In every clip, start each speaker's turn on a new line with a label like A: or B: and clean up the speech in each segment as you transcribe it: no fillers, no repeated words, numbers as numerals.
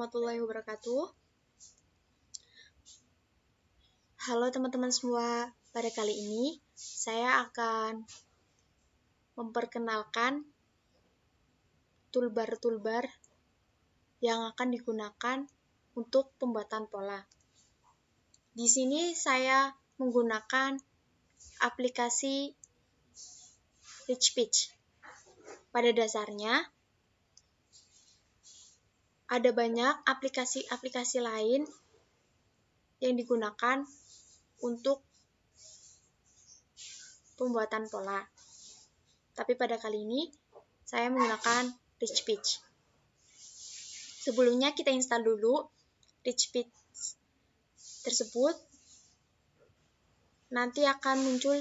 A: warahmatullahi wabarakatuh. Halo teman-teman semua, pada kali ini saya akan memperkenalkan toolbar-toolbar yang akan digunakan untuk pembuatan pola. Di sini saya menggunakan aplikasi RichPitch. Pada dasarnya, ada banyak aplikasi-aplikasi lain yang digunakan untuk pembuatan pola. Tapi pada kali ini, saya menggunakan RichPitch. Sebelumnya kita install dulu RichPitch tersebut. Nanti akan muncul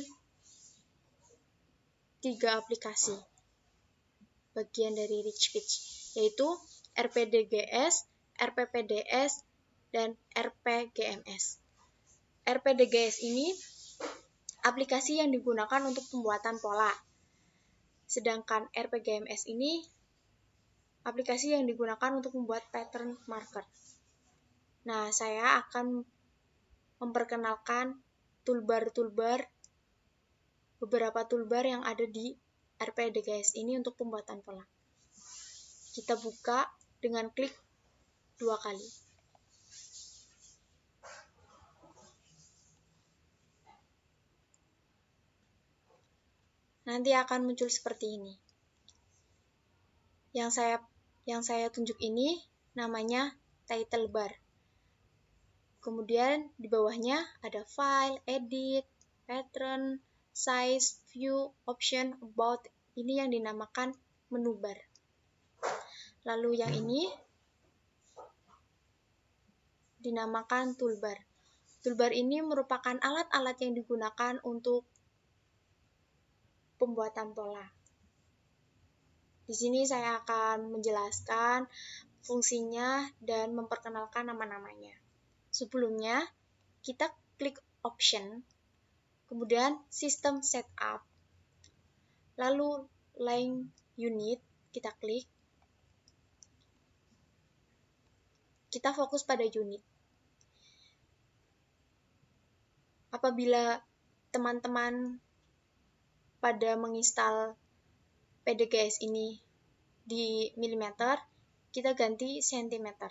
A: 3 aplikasi bagian dari RichPitch, yaitu RPDGS, RPPDS, dan RPGMS. RPDGS ini aplikasi yang digunakan untuk pembuatan pola. Sedangkan RPGMS ini aplikasi yang digunakan untuk membuat pattern marker. Nah, saya akan memperkenalkan beberapa toolbar yang ada di RPDGS ini untuk pembuatan pola. Kita buka dengan klik 2 kali. Nanti akan muncul seperti ini. Yang saya tunjuk ini namanya title bar. Kemudian di bawahnya ada file, edit, pattern, size, view, option, about. Ini yang dinamakan menu bar. Lalu yang ini dinamakan toolbar. Toolbar ini merupakan alat-alat yang digunakan untuk pembuatan pola. Di sini saya akan menjelaskan fungsinya dan memperkenalkan nama-namanya. Sebelumnya, kita klik option, kemudian system setup, lalu line unit, kita klik. Kita fokus pada unit. Apabila teman-teman pada menginstal PDGS ini di milimeter, kita ganti sentimeter.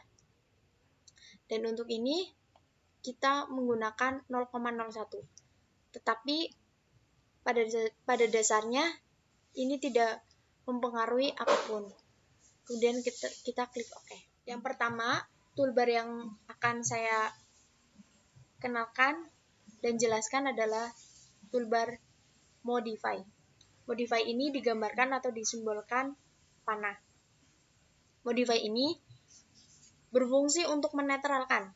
A: Dan untuk ini kita menggunakan 0,01. Tetapi pada dasarnya ini tidak mempengaruhi apapun. Kemudian kita klik OK. Yang pertama, toolbar yang akan saya kenalkan dan jelaskan adalah toolbar modify. Modify ini digambarkan atau disimbolkan panah. Modify ini berfungsi untuk menetralkan.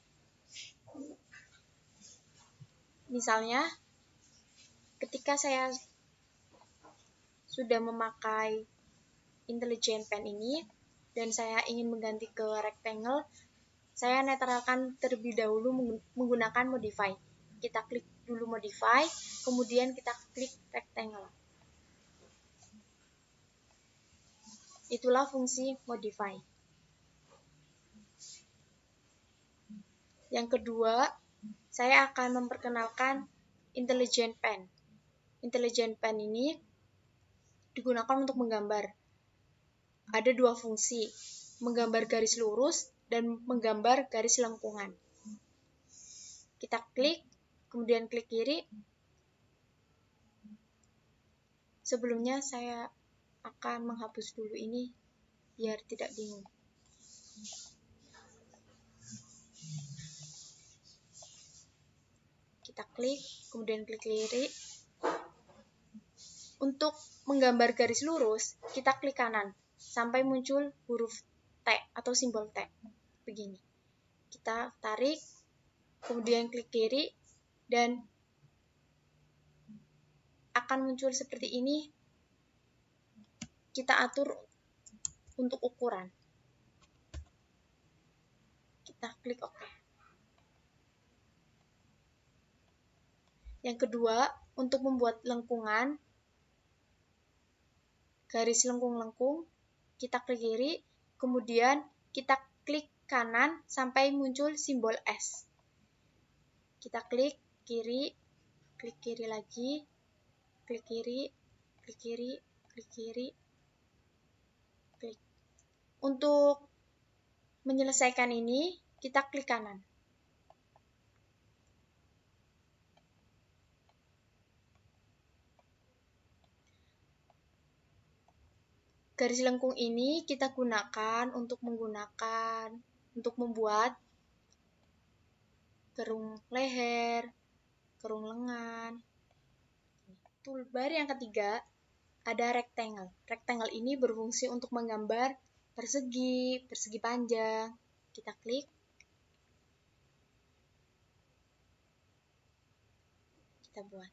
A: Misalnya, ketika saya sudah memakai intelligent pen ini dan saya ingin mengganti ke rectangle, saya netralkan terlebih dahulu menggunakan modify. Kita klik dulu modify, kemudian kita klik rectangle. Itulah fungsi modify. Yang kedua, saya akan memperkenalkan intelligent pen. Intelligent pen ini digunakan untuk menggambar. Ada 2 fungsi, menggambar garis lurus dan menggambar garis lengkungan. Kita klik, kemudian klik kiri. Sebelumnya saya akan menghapus dulu ini biar tidak bingung. Kita klik, kemudian klik kiri. Untuk menggambar garis lurus, kita klik kanan sampai muncul huruf T atau simbol T. Begini. Kita tarik, kemudian klik kiri, dan akan muncul seperti ini. Kita atur untuk ukuran. Kita klik OK. Yang kedua, untuk membuat lengkungan, garis lengkung-lengkung, kita klik kiri, kemudian kita klik kanan sampai muncul simbol S. Kita klik kiri lagi, klik kiri, klik kiri, klik kiri, klik. Untuk menyelesaikan ini, kita klik kanan. Garis lengkung ini kita gunakan untuk membuat kerung leher, kerung lengan. Toolbar yang ketiga ada rectangle. Rectangle ini berfungsi untuk menggambar persegi panjang. Kita klik. Kita buat.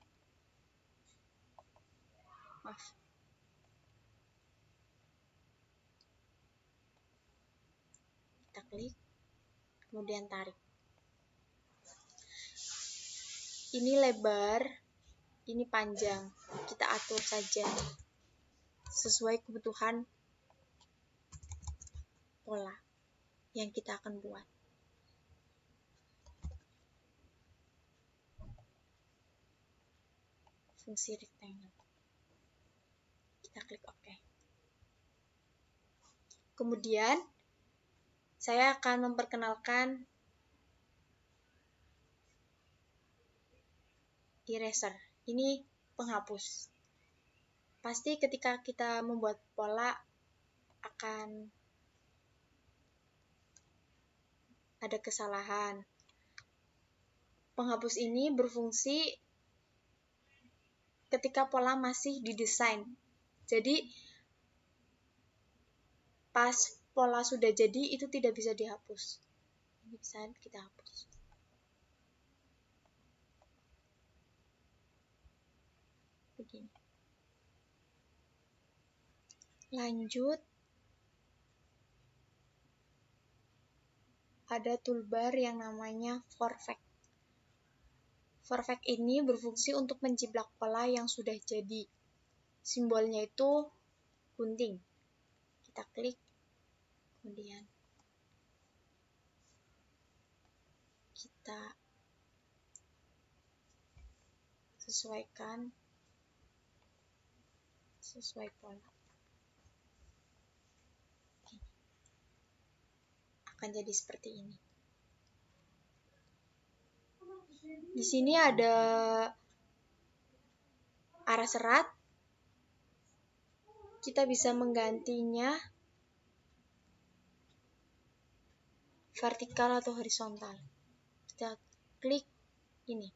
A: Maaf. Kita klik, kemudian tarik. Ini lebar, ini panjang. Kita atur saja sesuai kebutuhan pola yang kita akan buat. Fungsi rectangle. Kita klik OK. Kemudian, saya akan memperkenalkan eraser. Ini penghapus. Pasti ketika kita membuat pola akan ada kesalahan. Penghapus ini berfungsi ketika pola masih didesain. Jadi, pas pola sudah jadi, itu tidak bisa dihapus. Ini bisa kita hapus. Begini. Lanjut, ada toolbar yang namanya Forfect. Forfect ini berfungsi untuk menjiplak pola yang sudah jadi. Simbolnya itu gunting. Kita klik, kemudian kita sesuaikan sesuai pola. Akan jadi seperti ini. Di sini ada arah serat. Kita bisa menggantinya vertikal atau horizontal. Kita klik ini,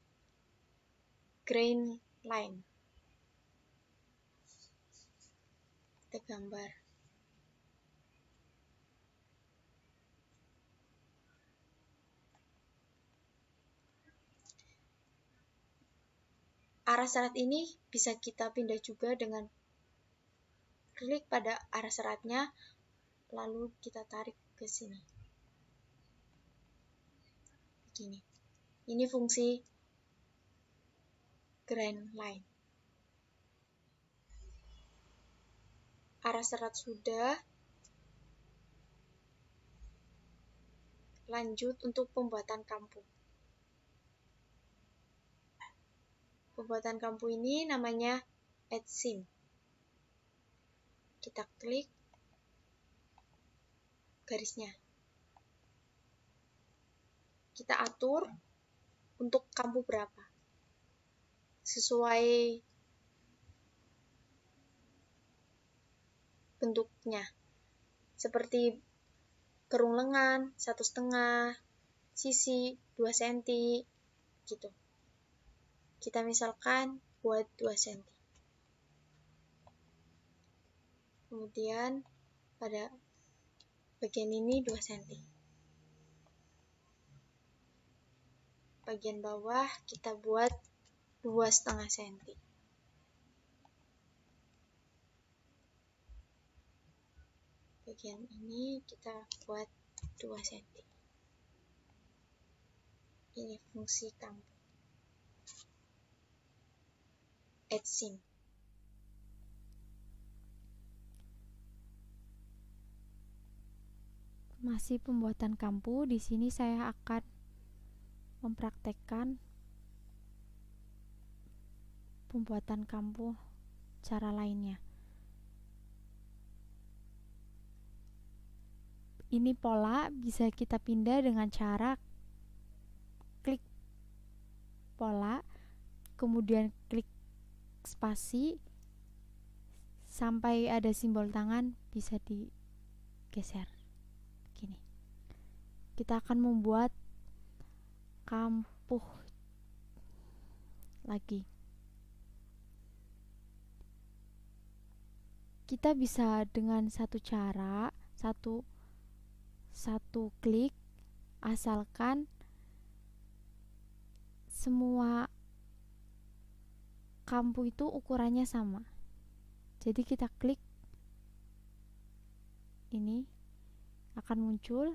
A: grain line. Kita gambar. Arah serat ini bisa kita pindah juga dengan klik pada arah seratnya, lalu kita tarik ke sini. Begini. Ini fungsi grain line. Arah serat sudah. Lanjut untuk pembuatan kampu. Pembuatan kampu ini namanya add seam. Kita klik garisnya. Kita atur untuk kampu berapa. Sesuai bentuknya. Seperti kerung lengan 1,5, sisi 2 cm, gitu. Kita misalkan buat 2 cm. Kemudian pada bagian ini 2 cm. Bagian bawah kita buat 2,5 cm. Bagian ini kita buat 2 cm. Ini fungsi kampu. Add seam.
B: Masih pembuatan kampu. Di sini saya akan mempraktekkan pembuatan kampu cara lainnya. Ini pola bisa kita pindah dengan cara klik pola, kemudian klik spasi sampai ada simbol tangan, bisa digeser gini. Kita akan membuat kampuh lagi. Kita bisa dengan satu cara, satu klik, asalkan semua kampu itu ukurannya sama. Jadi kita klik ini, akan muncul,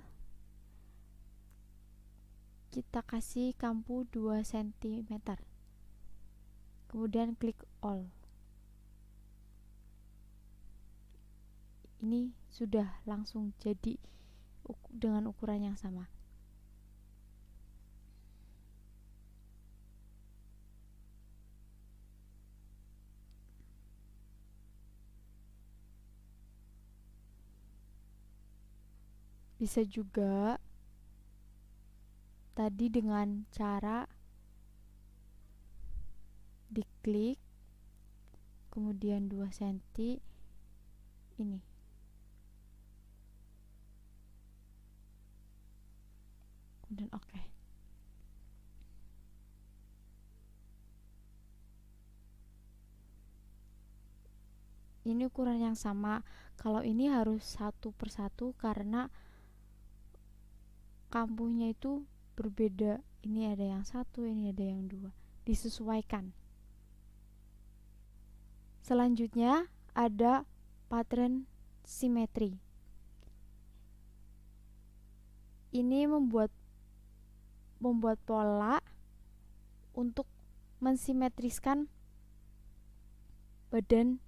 B: kita kasih kampu 2 cm, kemudian klik all. Ini sudah langsung jadi dengan ukuran yang sama. Bisa juga tadi dengan cara diklik, kemudian 2 cm ini. Kemudian oke. Ini ukuran yang sama. Kalau ini harus satu persatu karena kampuhnya itu berbeda. Ini ada yang satu, ini ada yang dua. Disesuaikan. Selanjutnya ada pattern simetri. Ini membuat pola untuk mensimetriskan badan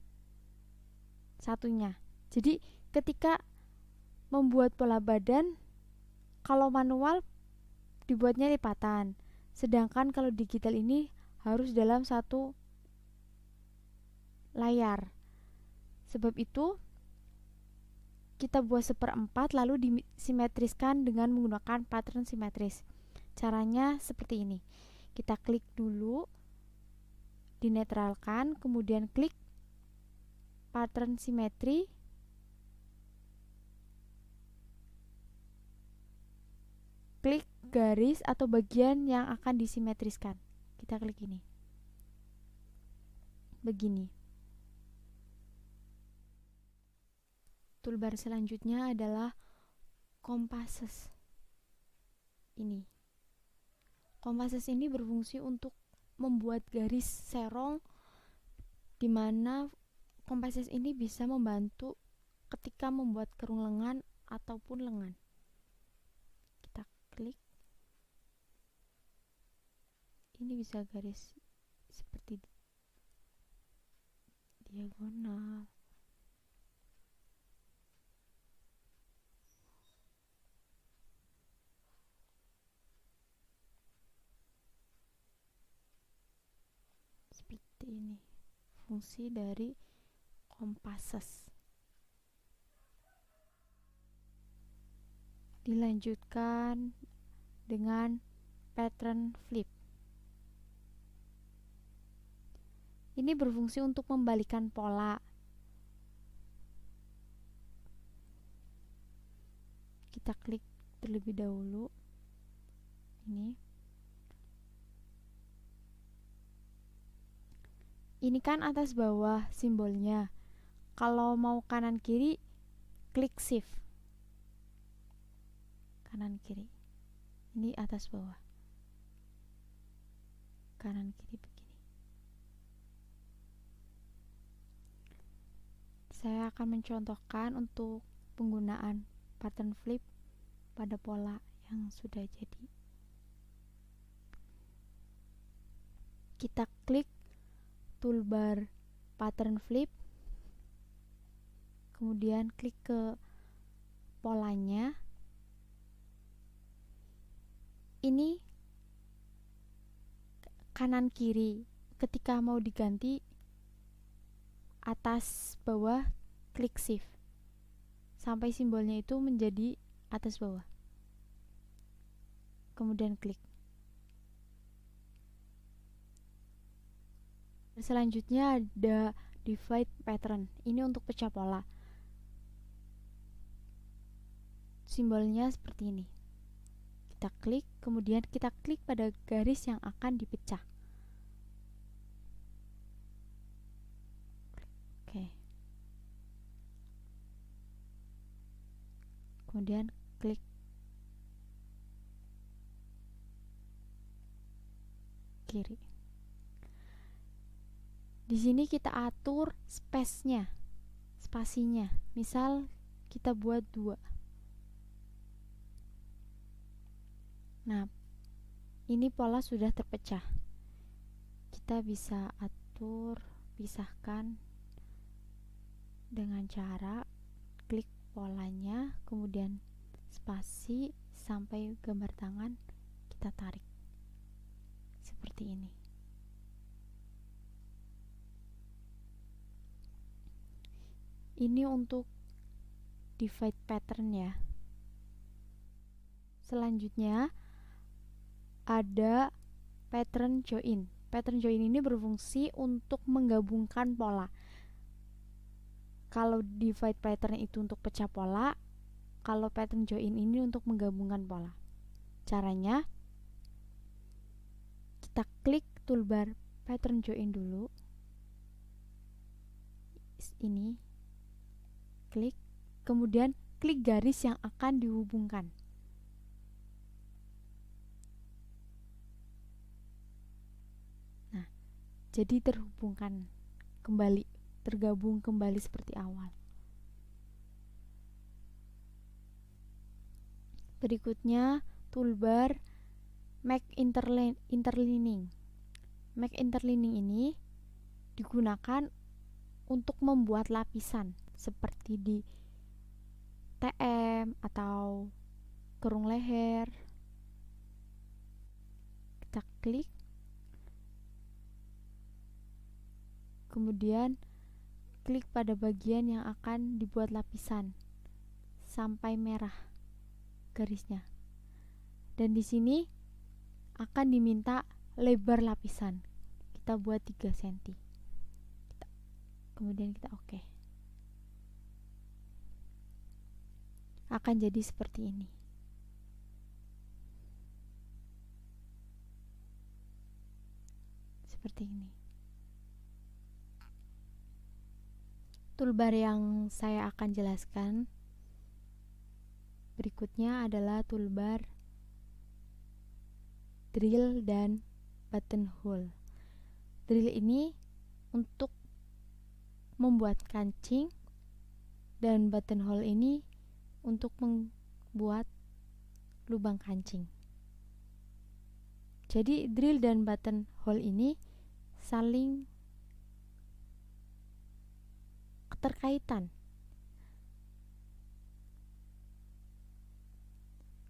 B: satunya. Jadi ketika membuat pola badan, kalau manual dibuatnya lipatan, sedangkan kalau digital ini harus dalam satu layar. Sebab itu kita buat 1/4 lalu disimetriskan dengan menggunakan pattern simetris. Caranya seperti ini. Kita klik dulu, dinetralkan, kemudian klik pattern simetri, klik garis atau bagian yang akan disimetriskan. Kita klik ini. Begini. Toolbar selanjutnya adalah compasses. Ini. Compasses ini berfungsi untuk membuat garis serong, di mana compasses ini bisa membantu ketika membuat kerung lengan ataupun lengan. Kita klik. Ini bisa garis seperti diagonal. Seperti ini. Fungsi dari compasses. Dilanjutkan dengan pattern flip. Ini berfungsi untuk membalikan pola. Kita klik terlebih dahulu. Ini. Ini kan atas bawah simbolnya. Kalau mau kanan kiri, klik shift. Kanan kiri. Ini atas bawah. Kanan kiri begini. Saya akan mencontohkan untuk penggunaan pattern flip pada pola yang sudah jadi. Kita klik toolbar pattern flip, kemudian klik ke polanya, ini kanan kiri. Ketika mau diganti atas bawah, klik shift sampai simbolnya itu menjadi atas bawah, kemudian klik. Selanjutnya ada divide pattern. Ini untuk pecah pola. Simbolnya seperti ini. Kita klik, kemudian kita klik pada garis yang akan dipecah. Oke. Kemudian klik kiri. Di sini kita atur space-nya, spasinya. Misal kita buat 2. Nah, ini pola sudah terpecah. Kita bisa atur, pisahkan dengan cara klik polanya, kemudian spasi sampai gambar tangan kita tarik seperti ini. Ini untuk divide pattern ya. Selanjutnya ada pattern join. Pattern join ini berfungsi untuk menggabungkan pola. Kalau divide pattern itu untuk pecah pola, kalau pattern join ini untuk menggabungkan pola. Caranya, kita klik toolbar pattern join dulu. Ini, klik, kemudian klik garis yang akan dihubungkan. Nah, jadi terhubungkan kembali, tergabung kembali seperti awal. Berikutnya toolbar make interlining. Make interlining ini digunakan untuk membuat lapisan seperti di TM atau kerung leher. Kita klik, kemudian klik pada bagian yang akan dibuat lapisan sampai merah garisnya. Dan di sini akan diminta lebar lapisan. Kita buat 3 cm. Kemudian kita oke. Akan jadi seperti ini. Seperti ini. Toolbar yang saya akan jelaskan berikutnya adalah toolbar drill dan buttonhole. Drill ini untuk membuat kancing dan buttonhole ini untuk membuat lubang kancing. Jadi drill dan buttonhole ini saling keterkaitan.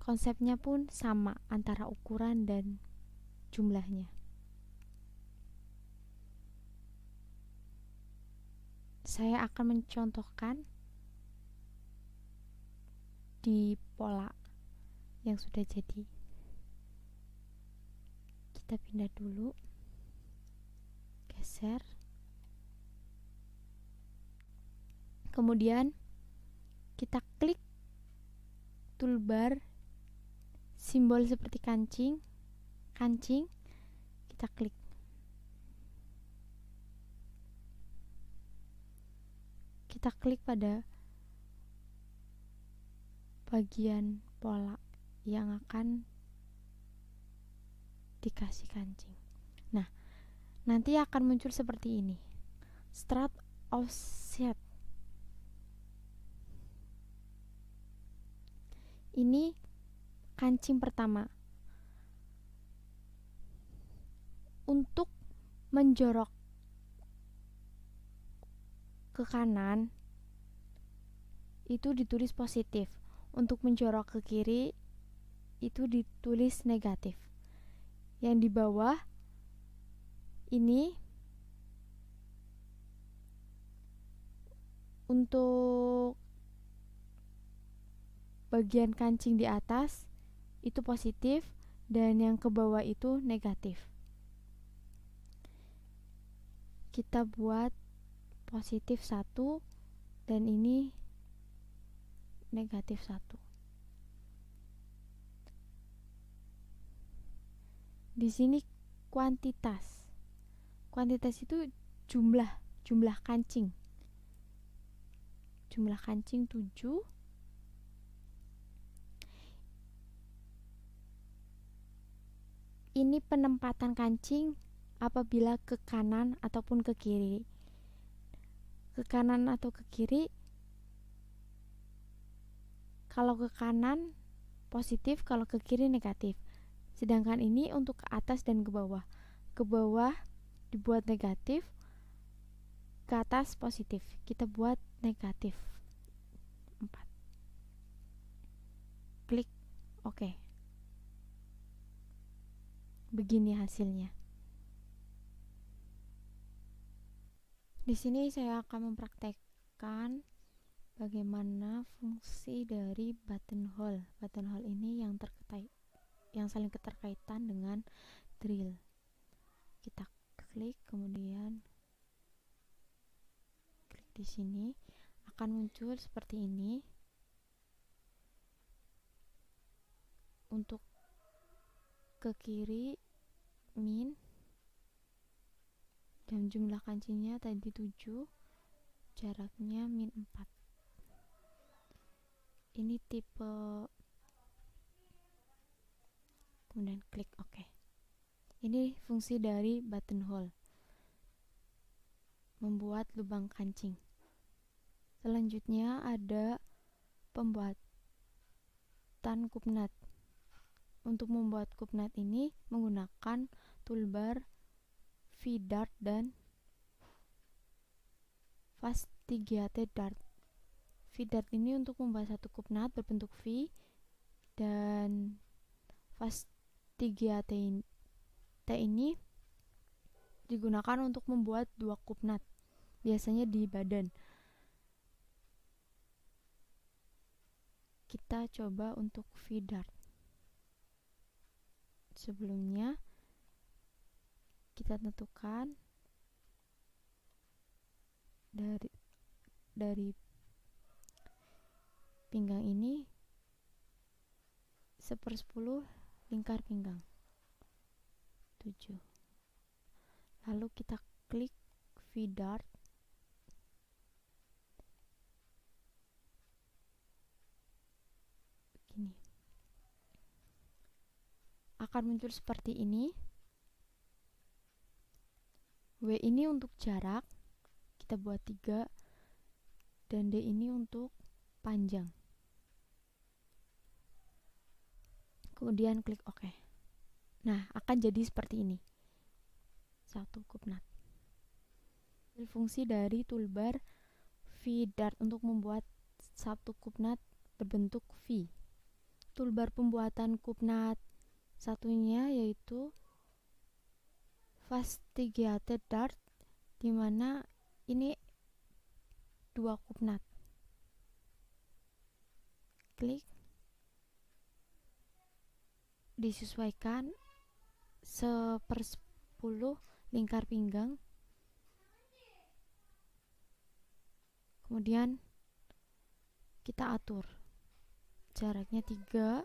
B: Konsepnya pun sama antara ukuran dan jumlahnya. Saya akan mencontohkan di pola yang sudah jadi. Kita pindah dulu, geser, kemudian kita klik toolbar simbol seperti kancing, kita klik. Kita klik pada bagian pola yang akan dikasih kancing. Nah, nanti akan muncul seperti ini. Start offset. Ini kancing pertama. Untuk menjorok ke kanan itu ditulis positif. Untuk menjorok ke kiri itu ditulis negatif. Yang di bawah ini untuk bagian kancing di atas itu positif dan yang ke bawah itu negatif. Kita buat positif 1 dan ini negatif 1. Di sini kuantitas. Kuantitas itu jumlah kancing. Jumlah kancing 7. Ini penempatan kancing apabila ke kanan ataupun ke kiri. Ke kanan atau ke kiri, kalau ke kanan positif, kalau ke kiri negatif. Sedangkan ini untuk ke atas dan ke bawah. Ke bawah dibuat negatif, ke atas positif. Kita buat negatif 4. Klik OK. Begini hasilnya. Di sini saya akan mempraktekkan bagaimana fungsi dari buttonhole. Buttonhole ini yang saling keterkaitan dengan drill. Kita klik, kemudian klik di sini, akan muncul seperti ini. Untuk ke kiri min, dan jumlah kancingnya tadi 7, jaraknya min 4. Ini tipe, kemudian klik OK. Ini fungsi dari buttonhole, membuat lubang kancing. Selanjutnya ada pembuatan kupnat. Untuk membuat kupnat ini menggunakan toolbar V-Dart dan Fast3GAT Dart. V-Dart ini untuk membuat satu kupnat berbentuk V, dan Fast3GAT ini digunakan untuk membuat 2 kupnat, biasanya di badan. Kita coba untuk V-Dart. Sebelumnya kita tentukan dari pinggang ini 1/10 lingkar pinggang 7. Lalu kita klik V-Dart. Begini. Akan muncul seperti ini. W ini untuk jarak, kita buat 3, dan D ini untuk panjang. Kemudian klik OK. Nah, akan jadi seperti ini. Satu kupnat. Fungsi dari toolbar V-Dart untuk membuat satu kupnat berbentuk V. Toolbar pembuatan kupnat satunya yaitu Fast3GAT Dart, dimana ini 2 kupnat. Klik, disesuaikan 1/10 lingkar pinggang. Kemudian kita atur jaraknya 3,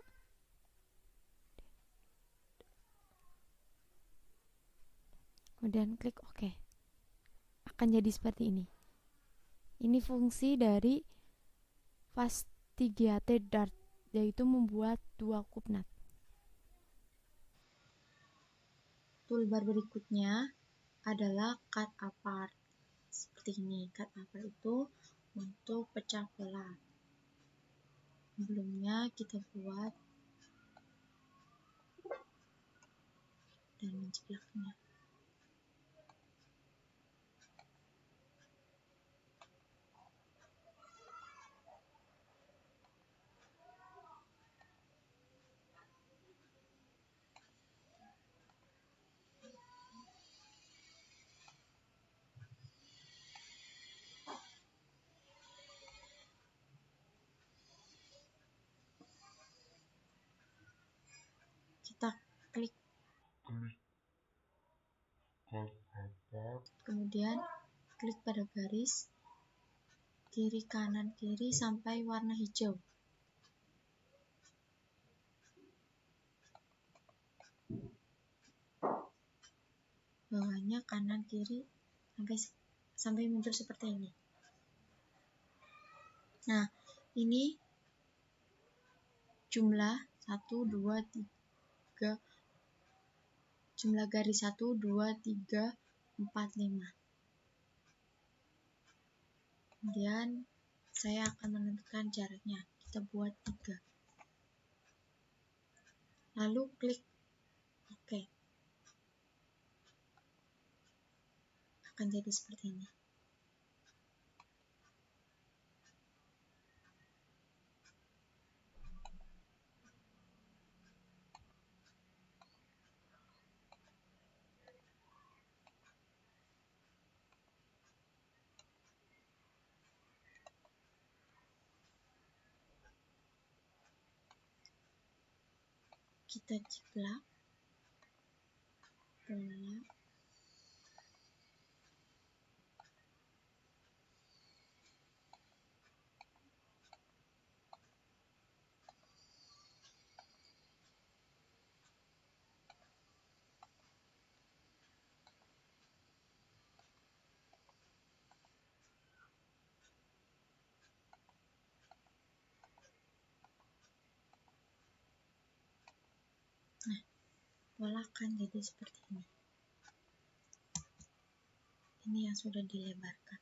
B: kemudian klik OK. Akan jadi seperti ini. Ini fungsi dari Fast3GAT Dart, yaitu membuat 2 kupnat.
A: Toolbar berikutnya adalah cut apart. Seperti ini. Cut apart itu untuk pecah belah. Sebelumnya kita buat dan menceplaknya. Kemudian klik pada garis kiri kanan kiri sampai warna hijau. Bawahnya kanan kiri sampai muncul seperti ini. Nah, ini jumlah 1 2 3 jumlah garis 1 2 3 4 5. Kemudian saya akan menentukan jaraknya. Kita buat 3. Lalu klik OK. Akan jadi seperti ini. Kita jiplak pola. Nah, pola akan jadi seperti ini. Ini yang sudah dilebarkan.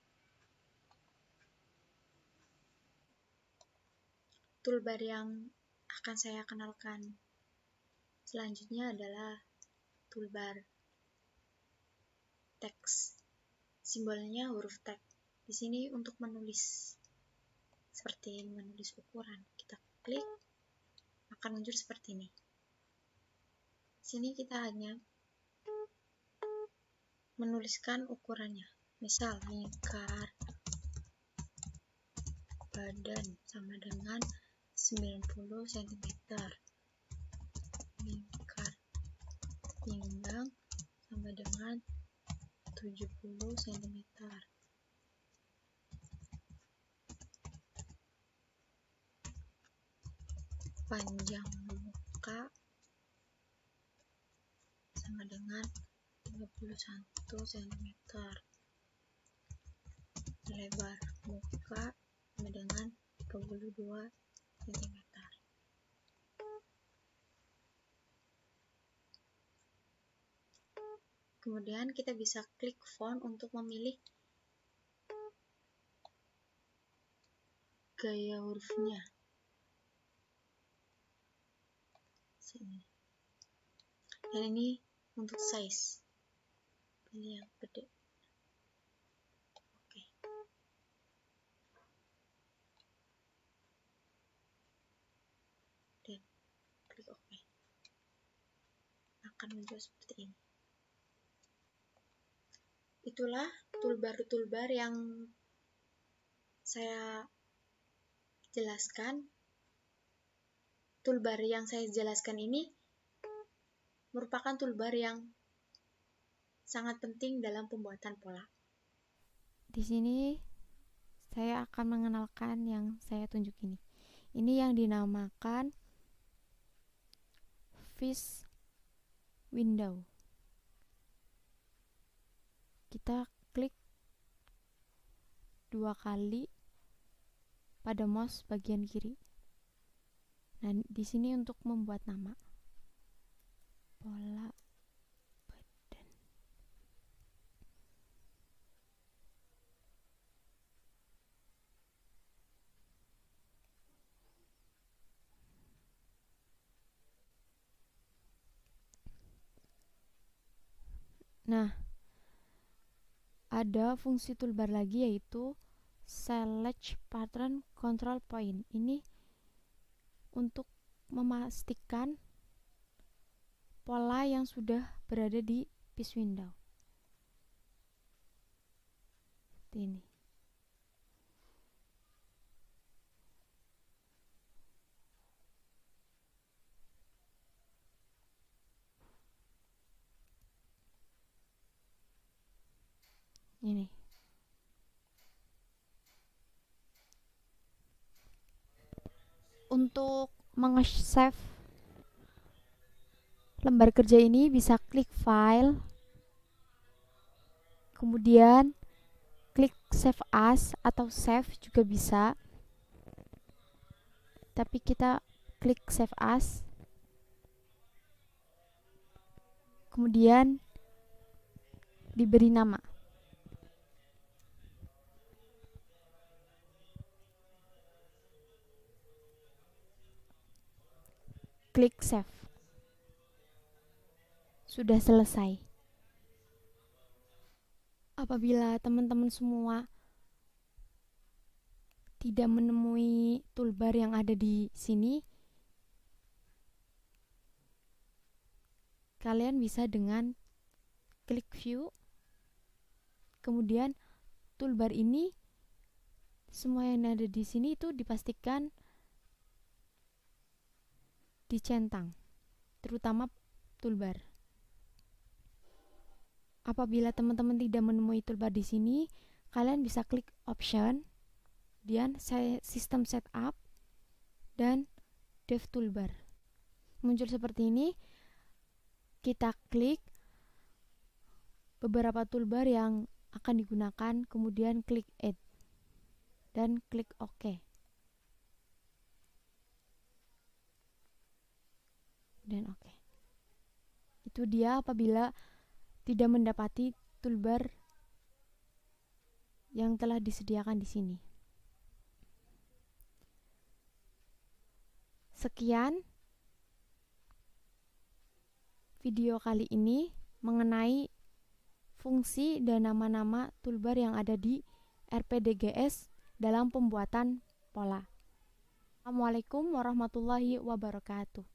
A: Toolbar yang akan saya kenalkan selanjutnya adalah toolbar teks. Simbolnya huruf T. Di sini untuk menulis, seperti menulis ukuran. Kita klik, akan muncul seperti ini. Di sini kita hanya menuliskan ukurannya. Misal lingkar badan sama dengan 90 cm. Lingkar pinggang sama dengan 70 cm. Panjang muka sama dengan 31 cm. Lebar muka sama dengan 32 cm. Kemudian kita bisa klik font untuk memilih gaya hurufnya. Sini. Dan ini untuk size. Pilih yang gede. Oke. Dan klik OK. Akan muncul seperti ini. Itulah toolbar-toolbar yang saya jelaskan. Toolbar yang saya jelaskan ini merupakan toolbar yang sangat penting dalam pembuatan pola.
B: Di sini saya akan mengenalkan yang saya tunjuk ini. Ini yang dinamakan fish window. Kita klik 2 kali pada mouse bagian kiri. Nah, di sini untuk membuat nama. Pola badan. Nah, ada fungsi toolbar lagi yaitu select pattern control point. Ini untuk memastikan pola yang sudah berada di fish window. Seperti ini. Ini. Untuk meng-save lembar kerja ini bisa klik file, kemudian klik save as atau save juga bisa, tapi kita klik save as, kemudian diberi nama. Klik save. Sudah selesai. Apabila teman-teman semua tidak menemui toolbar yang ada di sini, kalian bisa dengan klik view, kemudian toolbar ini semua yang ada di sini itu dipastikan dicentang, terutama toolbar. Apabila teman-teman tidak menemui toolbar di sini, kalian bisa klik option, kemudian system setup dan dev toolbar. Muncul seperti ini. Kita klik beberapa toolbar yang akan digunakan, kemudian klik add dan klik OK. Dan oke. Itu dia apabila tidak mendapati toolbar yang telah disediakan di sini. Sekian video kali ini mengenai fungsi dan nama-nama toolbar yang ada di RPDGS dalam pembuatan pola. Assalamualaikum warahmatullahi wabarakatuh.